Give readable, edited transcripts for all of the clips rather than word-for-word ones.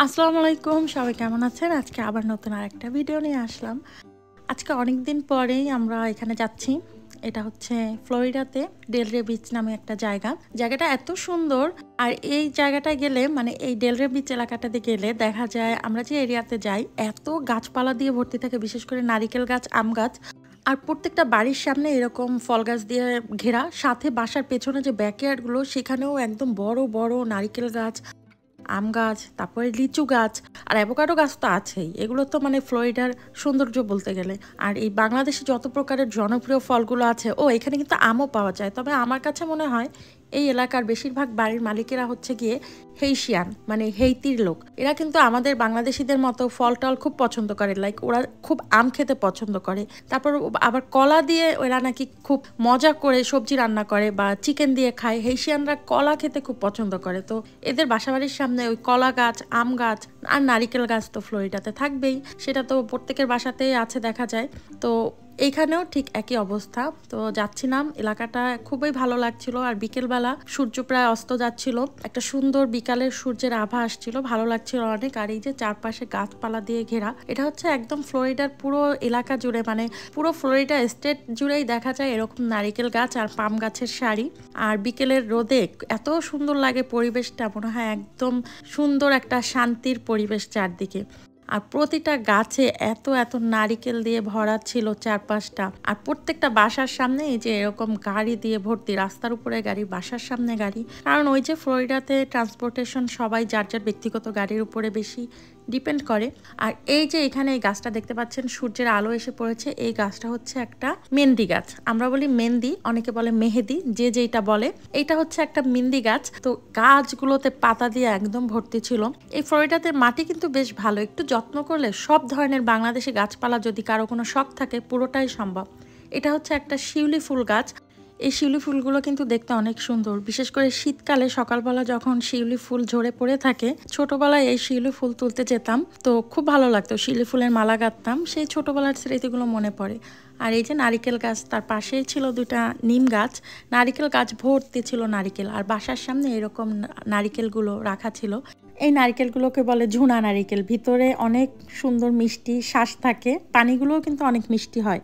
আসসালামু আলাইকুম, সবাই কেমন আছেন? আজকে আবার নতুন আরেকটা ভিডিও নিয়ে আসলাম। আজকে অনেকদিন পরেই আমরা এখানে যাচ্ছি। এটা হচ্ছে ফ্লোরিডাতে ডেলরে বিচ নামে একটা জায়গা। জায়গাটা এত সুন্দর, আর এই জায়গাটায় গেলে মানে এই ডেলরে বিচ এলাকাটাতে গেলে দেখা যায় আমরা যে এরিয়াতে যাই এত গাছপালা দিয়ে ভর্তি থাকে, বিশেষ করে নারিকেল গাছ, আম গাছ। আর প্রত্যেকটা বাড়ির সামনে এরকম ফল গাছ দিয়ে ঘেরা, সাথে বাসার পেছনে যে ব্যাকইয়ার্ডগুলো সেখানেও একদম বড় বড় নারিকেল গাছ, আম গাছ, তারপরে লিচু গাছ আর অ্যাভোকাডো গাছ তো আছেই। এগুলো তো মানে ফ্লোরিডার সৌন্দর্য বলতে গেলে। আর এই বাংলাদেশে যত প্রকারের জনপ্রিয় ফলগুলো আছে, এখানে কিন্তু আমও পাওয়া যায়। তবে আমার কাছে মনে হয় এই এলাকার বেশিরভাগ বাড়ির মালিকেরা হচ্ছে গিয়ে হেইশিয়ান, মানে হেইতির লোক। এরা কিন্তু আমাদের বাংলাদেশিদের মতো ফল টল খুব পছন্দ করে, লাইক ওরা খুব আম খেতে পছন্দ করে। তারপর আবার কলা দিয়ে ওরা নাকি খুব মজা করে সবজি রান্না করে বা চিকেন দিয়ে খায়। হেইশিয়ানরা কলা খেতে খুব পছন্দ করে। তো এদের বাসাবাড়ির সামনে ওই কলা গাছ, আম গাছ আর নারিকেল গাছ তো ফ্লোরিডাতে থাকবেই, সেটা তো প্রত্যেকের বাসাতেই আছে দেখা যায়। তো এইখানেও ঠিক একই অবস্থা। তো যাচ্ছিলাম, এলাকাটা খুবই ভালো লাগছিল। আর বিকেলবেলা সূর্য প্রায় অস্ত যাচ্ছিল, একটা সুন্দর বিকালের সূর্যের আভা আসছিল, ভালো লাগছিল অনেক। আর এই যে চারপাশে গাছপালা দিয়ে ঘেরা, এটা হচ্ছে একদম ফ্লোরিডার পুরো এলাকা জুড়ে, মানে পুরো ফ্লোরিডা স্টেট জুড়েই দেখা যায় এরকম নারিকেল গাছ আর পাম গাছের সারি। আর বিকেলের রোদে এত সুন্দর লাগে পরিবেশটা, মনে হয় একদম সুন্দর একটা শান্তির পরিবেশ চারদিকে। আর প্রতিটা গাছে এত এত নারিকেল দিয়ে ভরা ছিল চারপাশটা। আর প্রত্যেকটা বাসার সামনে এই যে এরকম গাড়ি দিয়ে ভর্তি, রাস্তার উপরে গাড়ি, বাসার সামনে গাড়ি। কারণ ওই যে ফ্লোরিডাতে ট্রান্সপোর্টেশন সবাই যার যার ব্যক্তিগত গাড়ির উপরে বেশি ডিপেন্ড করে। আর এই যে এখানে এই গাছটা দেখতে পাচ্ছেন, সূর্যের আলো এসে পড়েছে। এই গাছটা হচ্ছে একটা মেহেন্দি গাছ। আমরা বলি মেহেন্দি, অনেকে বলে মেহেদি, যে যেটা বলে। এইটা হচ্ছে একটা মেহেন্দি গাছ। তো গাছগুলোতে পাতা দিয়ে একদম ভর্তি ছিল। এই ফ্লোরিডাতে মাটি কিন্তু বেশ ভালো, একটু যত্ন করলে সব ধরনের বাংলাদেশি গাছপালা, যদি কারো কোনো শখ থাকে, পুরোটাই সম্ভব। এটা হচ্ছে একটা শিউলি ফুল গাছ। এই শিউলি ফুলগুলো কিন্তু দেখতে অনেক সুন্দর, বিশেষ করে শীতকালে সকালবেলা যখন শিউলি ফুল ঝরে পড়ে থাকে। ছোটবেলায় এই শিউলি ফুল তুলতে যেতাম, তো খুব ভালো লাগতো, শিউলি ফুলের মালা গাঁথতাম। সেই ছোটবেলার স্মৃতিগুলো মনে পড়ে। আর এই যে নারিকেল গাছ, তার পাশেই ছিল দুটা নিম গাছ। নারিকেল গাছ ভর্তি ছিল নারিকেল, আর বাসার সামনে এরকম নারিকেলগুলো রাখা ছিল। এই নারিকেলগুলোকে বলে ঝুনা নারিকেল। ভিতরে অনেক সুন্দর মিষ্টি শ্বাস থাকে, পানিগুলোও কিন্তু অনেক মিষ্টি হয়।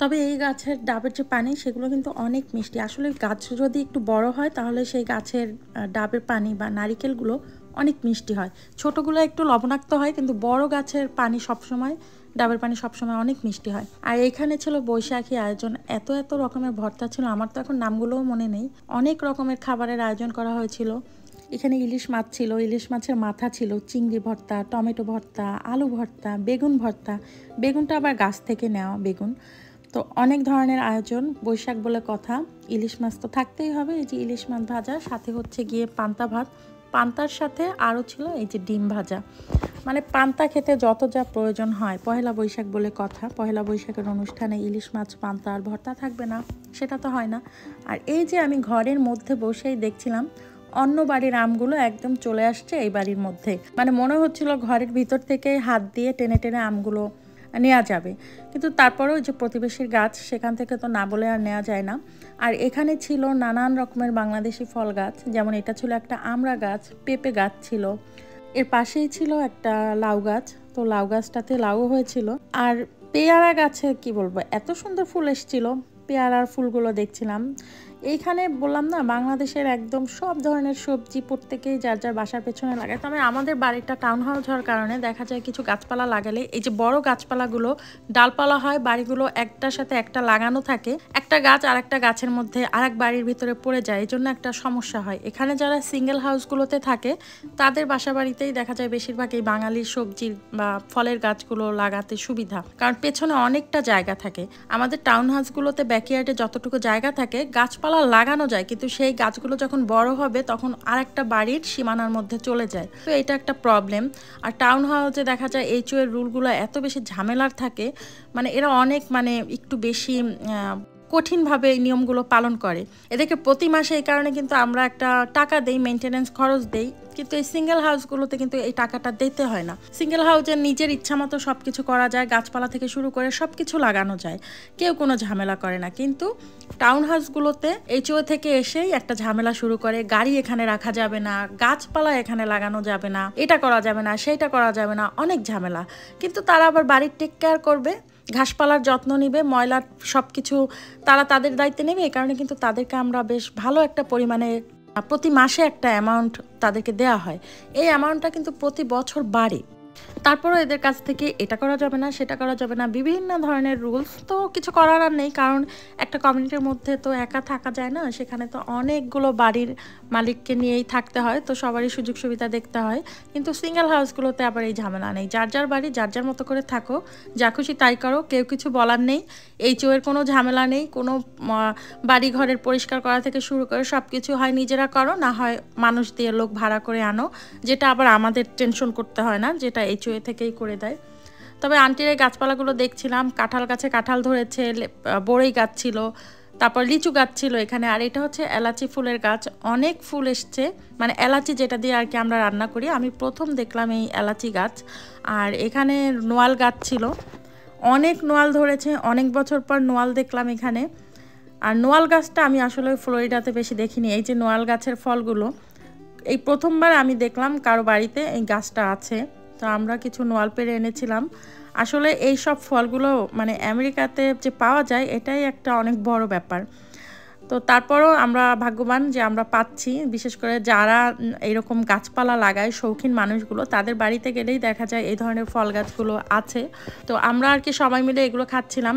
তবে এই গাছের ডাবের যে পানি, সেগুলো কিন্তু অনেক মিষ্টি। আসলে গাছ যদি একটু বড় হয় তাহলে সেই গাছের ডাবের পানি বা নারিকেলগুলো অনেক মিষ্টি হয়। ছোটগুলো একটু লবণাক্ত হয়, কিন্তু বড় গাছের পানি সবসময়, ডাবের পানি সবসময় অনেক মিষ্টি হয়। আর এখানে ছিল বৈশাখী আয়োজন, এত এত রকমের ভর্তা ছিল, আমার তো এখন নামগুলোও মনে নেই। অনেক রকমের খাবারের আয়োজন করা হয়েছিল। এখানে ইলিশ মাছ ছিল, ইলিশ মাছের মাথা ছিল, চিংড়ি ভর্তা, টমেটো ভর্তা, আলু ভর্তা, বেগুন ভর্তা। বেগুনটা আবার গাছ থেকে নেওয়া বেগুন। তো অনেক ধরনের আয়োজন, বৈশাখ বলে কথা। ইলিশ মাছ তো থাকতেই হবে, এই যে ইলিশ মাছ ভাজা, সাথে হচ্ছে গিয়ে পান্তা ভাত। পান্তার সাথে আরও ছিল এই যে ডিম ভাজা। মানে পান্তা খেতে যত যা প্রয়োজন হয়, পহেলা বৈশাখ বলে কথা। পহেলা বৈশাখের অনুষ্ঠানে ইলিশ মাছ, পান্তা আর ভর্তা থাকবে না, সেটা তো হয় না। আর এই যে আমি ঘরের মধ্যে বসেই দেখছিলাম অন্য বাড়ির আমগুলো একদম চলে আসছে এই বাড়ির মধ্যে। মানে মনে হচ্ছিল ঘরের ভিতর থেকে হাত দিয়ে টেনে টেনে আমগুলো নেওয়া যাবে। কিন্তু তারপরেও যে প্রতিবেশীর গাছ, সেখান থেকে তো না বলে আর নেওয়া যায় না। আর এখানে ছিল নানান রকমের বাংলাদেশি ফল গাছ, যেমন এটা ছিল একটা আমড়া গাছ, পেঁপে গাছ ছিল। এর পাশেই ছিল একটা লাউ গাছ, তো লাউ গাছটাতে লাউ হয়েছিল। আর পেয়ারা গাছে কি বলবো, এত সুন্দর ফুল এসেছিল। পেয়ারার ফুলগুলো দেখছিলাম। এইখানে বললাম না, বাংলাদেশের একদম সব ধরনের সবজি প্রত্যেকেই যার যার বাসার পেছনে লাগায়। তবে আমাদের বাড়িটা টাউন হাউস হওয়ার কারণে দেখা যায় কিছু গাছপালা লাগালে, এই যে বড় গাছপালাগুলো ডালপালা হয়, বাড়িগুলো একটার সাথে একটা লাগানো থাকে, একটা গাছ আর একটা গাছের মধ্যে আরেক বাড়ির ভিতরে পড়ে যায়, এই জন্য একটা সমস্যা হয়। এখানে যারা সিঙ্গেল হাউসগুলোতে থাকে তাদের বাসা বাড়িতেই দেখা যায় বেশিরভাগ এই বাঙালির সবজির বা ফলের গাছগুলো লাগাতে সুবিধা, কারণ পেছনে অনেকটা জায়গা থাকে। আমাদের টাউন হাউসগুলোতে ব্যাকইয়ার্ডে যতটুকু জায়গা থাকে গাছপালা লাগানো যায়, কিন্তু সেই গাছগুলো যখন বড় হবে তখন আরেকটা বাড়ির সীমানার মধ্যে চলে যায়। তো এটা একটা প্রবলেম। আর টাউন হাউসে দেখা যায় এইচও এর রুলগুলো এত বেশি ঝামেলার থাকে, মানে এরা অনেক মানে একটু বেশি কঠিনভাবে এই নিয়মগুলো পালন করে। এদেরকে প্রতি মাসে এই কারণে কিন্তু আমরা একটা টাকা দেই, মেনটেন্যান্স খরচ দেই, কিন্তু এই সিঙ্গেল হাউসগুলোতে কিন্তু এই টাকাটা দিতে হয় না। সিঙ্গেল হাউসে নিজের ইচ্ছা মতো সব কিছু করা যায়, গাছপালা থেকে শুরু করে সব কিছু লাগানো যায়, কেউ কোনো ঝামেলা করে না। কিন্তু টাউন হাউসগুলোতে HOA থেকে এসেই একটা ঝামেলা শুরু করে, গাড়ি এখানে রাখা যাবে না, গাছপালা এখানে লাগানো যাবে না, এটা করা যাবে না, সেইটা করা যাবে না, অনেক ঝামেলা। কিন্তু তারা আবার বাড়ির টেক কেয়ার করবে, ঘাসপালার যত্ন নিবে, ময়লার সব কিছু তারা তাদের দায়িত্বে নেবে। এই কারণে কিন্তু তাদেরকে আমরা বেশ ভালো একটা পরিমাণে প্রতি মাসে একটা অ্যামাউন্ট তাদেরকে দেওয়া হয়। এই অ্যামাউন্টটা কিন্তু প্রতি বছর বাড়ে। তারপরও এদের কাছ থেকে এটা করা যাবে না, সেটা করা যাবে না, বিভিন্ন ধরনের রুলস। তো কিছু করার আর নেই, কারণ একটা কমিউনিটির মধ্যে তো একা থাকা যায় না, সেখানে তো অনেকগুলো বাড়ির মালিককে নিয়েই থাকতে হয়, তো সবারই সুযোগ সুবিধা দেখতে হয়। কিন্তু সিঙ্গেল হাউসগুলোতে আবার এই ঝামেলা নেই, যার যার বাড়ি যার যার মতো করে থাকো, যা খুশি তাই করো, কেউ কিছু বলার নেই। HOA-র কোনো ঝামেলা নেই, কোনো বাড়ি ঘরের পরিষ্কার করা থেকে শুরু করে সব কিছু হয় নিজেরা করো, না হয় মানুষ দিয়ে লোক ভাড়া করে আনো, যেটা আবার আমাদের টেনশন করতে হয় না, যেটা HOA থেকেই করে দেয়। তবে আন্টির এই গাছপালাগুলো দেখছিলাম, কাঁঠাল গাছে কাঁঠাল ধরেছে, বড়ই গাছ ছিল, তারপর লিচু গাছ ছিল এখানে। আর এটা হচ্ছে এলাচি ফুলের গাছ, অনেক ফুল এসছে, মানে এলাচি যেটা দিয়ে আর কি আমরা রান্না করি। আমি প্রথম দেখলাম এই এলাচি গাছ। আর এখানে নোয়াল গাছ ছিল, অনেক নোয়াল ধরেছে, অনেক বছর পর নোয়াল দেখলাম এখানে। আর নোয়াল গাছটা আমি আসলে ফ্লোরিডাতে বেশি দেখিনি, এই যে নোয়াল গাছের ফলগুলো এই প্রথমবার আমি দেখলাম কারো বাড়িতে এই গাছটা আছে। তো আমরা কিছু নোয়াল পেড়ে এনেছিলাম। আসলে এই সব ফলগুলো মানে আমেরিকাতে যে পাওয়া যায়, এটাই একটা অনেক বড় ব্যাপার। তো তারপরও আমরা ভাগ্যবান যে আমরা পাচ্ছি, বিশেষ করে যারা এরকম গাছপালা লাগায় শৌখিন মানুষগুলো, তাদের বাড়িতে গেলেই দেখা যায় এই ধরনের ফল গাছগুলো আছে। তো আমরা আর কি সবাই মিলে এগুলো খাচ্ছিলাম।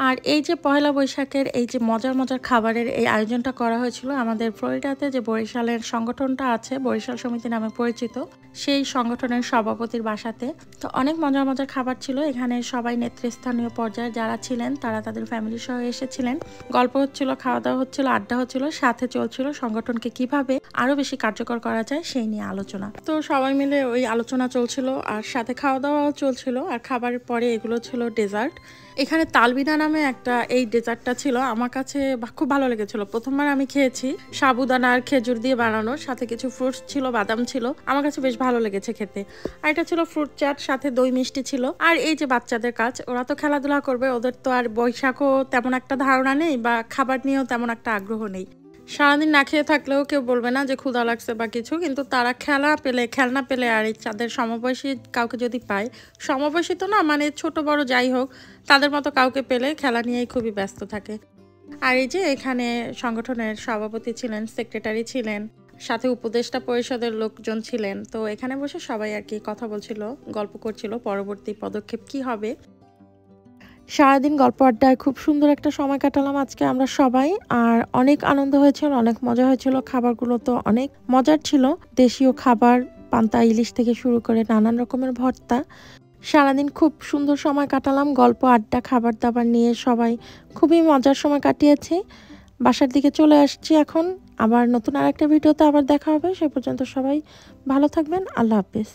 আর এই যে পহেলা বৈশাখের এই যে মজার মজার খাবারের এই আয়োজনটা করা হয়েছিল আমাদের ফ্লোরিডাতে যে বরিশালের সংগঠনটা আছে, বরিশাল সমিতি নামে পরিচিত, সেই সংগঠনের সভাপতির বাসাতে। তো অনেক মজার মজার খাবার ছিল এখানে, সবাই নেতৃস্থানীয় পর্যায়ে যারা ছিলেন তারা তাদের ফ্যামিলি সহ এসেছিলেন। গল্প হচ্ছিল, খাওয়া দাওয়া হচ্ছিল, আড্ডা হচ্ছিল, সাথে চলছিল সংগঠনকে কিভাবে আরো বেশি কার্যকর করা যায় সেই নিয়ে আলোচনা। তো সবাই মিলে ওই আলোচনা চলছিল আর সাথে খাওয়া দাওয়াও চলছিল। আর খাবারের পরে এগুলো ছিল ডেজার্ট। এখানে তালবিনা নামে একটা এই ডেজার্টটা ছিল, আমার কাছে খুব ভালো লেগেছিল। প্রথমবার আমি খেয়েছি, সাবুদানা আর খেজুর দিয়ে বানানো, সাথে কিছু ফ্রুটস ছিল, বাদাম ছিল, আমার কাছে বেশ ভালো লেগেছে খেতে। আর এটা ছিল ফ্রুট চাট, সাথে দই মিষ্টি ছিল। আর এই যে বাচ্চাদের কাজ, ওরা তো খেলাধুলা করবে, ওদের তো আর বৈশাখও তেমন একটা ধারণা নেই বা খাবার নিয়েও তেমন একটা আগ্রহ নেই। সারাদিন না খেয়ে থাকলেও কেউ বলবে না যে ক্ষুধা লাগছে বা কিছু, কিন্তু তারা খেলনা পেলে আর এই তাদের সমবয়সী কাউকে যদি পায়, সমবয়সী তো না মানে ছোট বড় যাই হোক, তাদের মতো কাউকে পেলে খেলা নিয়েই খুবই ব্যস্ত থাকে। আর এই যে এখানে সংগঠনের সভাপতি ছিলেন, সেক্রেটারি ছিলেন, সাথে উপদেষ্টা পরিষদের লোকজন ছিলেন। তো এখানে বসে সবাই আর কি কথা বলছিল, গল্প করছিল পরবর্তী পদক্ষেপ কি হবে। সারাদিন গল্প আড্ডায় খুব সুন্দর একটা সময় কাটালাম আজকে আমরা সবাই। আর অনেক আনন্দ হয়েছিল, অনেক মজা হয়েছিল, খাবারগুলো তো অনেক মজার ছিল, দেশীয় খাবার, পান্তা ইলিশ থেকে শুরু করে নানান রকমের ভর্তা। সারাদিন খুব সুন্দর সময় কাটালাম, গল্প আড্ডা খাবার দাবার নিয়ে সবাই খুবই মজার সময় কাটিয়েছি। বাসার দিকে চলে আসছি এখন, আবার নতুন আরেকটা ভিডিওতে আবার দেখা হবে। সে পর্যন্ত সবাই ভালো থাকবেন, আল্লাহ হাফিজ।